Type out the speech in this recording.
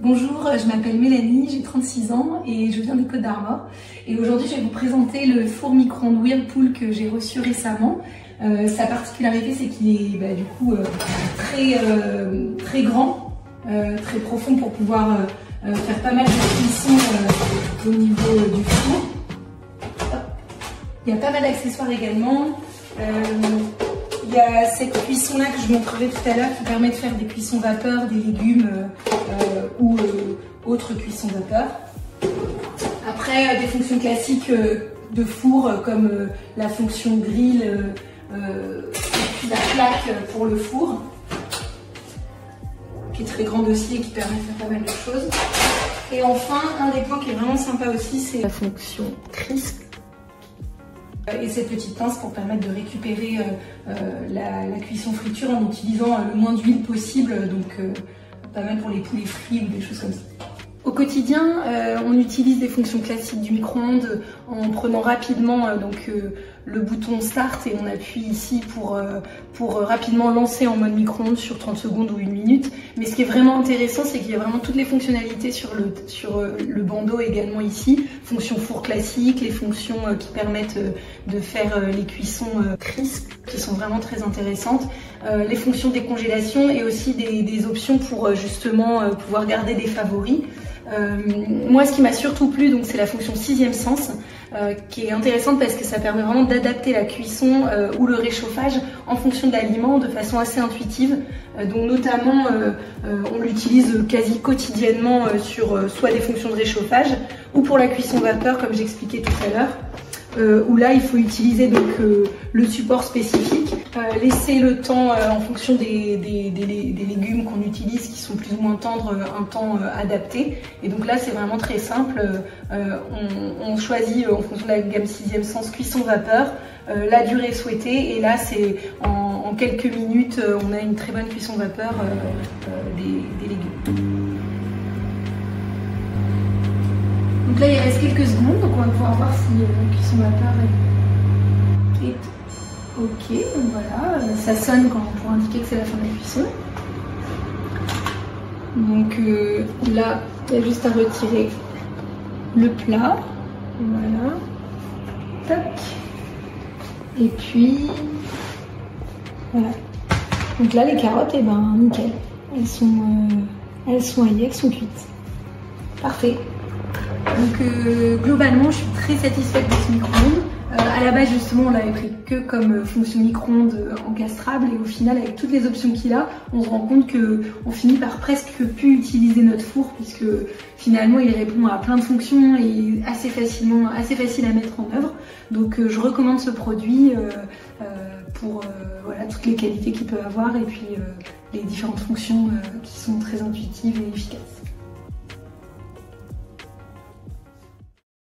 Bonjour, je m'appelle Mélanie, j'ai 36 ans et je viens des Côtes d'Armor. Et aujourd'hui, je vais vous présenter le four micro-ondes Whirlpool que j'ai reçu récemment. Sa particularité, c'est qu'il est du coup très grand, très profond pour pouvoir faire pas mal de cuisson au niveau du four. Il y a pas mal d'accessoires également. Il y a cette cuisson-là que je vous montrerai tout à l'heure qui permet de faire des cuissons vapeur, des légumes ou autres cuissons vapeur. Après, des fonctions classiques de four comme la fonction grill et puis la plaque pour le four, qui est très grande aussi et qui permet de faire pas mal de choses. Et enfin, un des points qui est vraiment sympa aussi, c'est la fonction crisp. Et cette petite pince pour permettre de récupérer la cuisson friture en utilisant le moins d'huile possible, donc pas mal pour les poulets frits ou des choses comme ça. Au quotidien, on utilise des fonctions classiques du micro-ondes en prenant rapidement le bouton Start et on appuie ici pour rapidement lancer en mode micro-ondes sur 30 secondes ou 1 minute. Mais ce qui est vraiment intéressant, c'est qu'il y a vraiment toutes les fonctionnalités sur le bandeau également ici. Fonctions four classiques, les fonctions qui permettent de faire les cuissons crisp, qui sont vraiment très intéressantes. Les fonctions de décongélation et aussi des options pour justement pouvoir garder des favoris. Moi, ce qui m'a surtout plu, donc, c'est la fonction 6e sens, qui est intéressante parce que ça permet vraiment d'adapter la cuisson ou le réchauffage en fonction de l'aliment de façon assez intuitive. Donc notamment, on l'utilise quasi quotidiennement sur soit des fonctions de réchauffage ou pour la cuisson vapeur, comme j'expliquais tout à l'heure. Où là il faut utiliser donc le support spécifique, laisser le temps en fonction des légumes qu'on utilise qui sont plus ou moins tendres, un temps adapté. Et donc là c'est vraiment très simple, on choisit en fonction de la gamme 6e sens cuisson vapeur, la durée souhaitée et là c'est en quelques minutes on a une très bonne cuisson vapeur des légumes. Donc là il reste quelques secondes, donc on va pouvoir voir si la cuisson vapeur est ok. Donc voilà, ça sonne pour indiquer que c'est la fin de la cuisson. Donc là, il y a juste à retirer le plat. Voilà. Tac. Et puis voilà. Donc là les carottes, nickel. Elles sont aillées, elles sont cuites. Parfait. Donc globalement, je suis très satisfaite de ce micro-ondes. À la base, justement, on l'avait pris que comme fonction micro-ondes encastrable et au final, avec toutes les options qu'il a, on se rend compte qu'on finit par presque plus utiliser notre four puisque finalement, il répond à plein de fonctions et assez facile à mettre en œuvre. Donc je recommande ce produit pour voilà, toutes les qualités qu'il peut avoir et puis les différentes fonctions qui sont très intuitives et efficaces.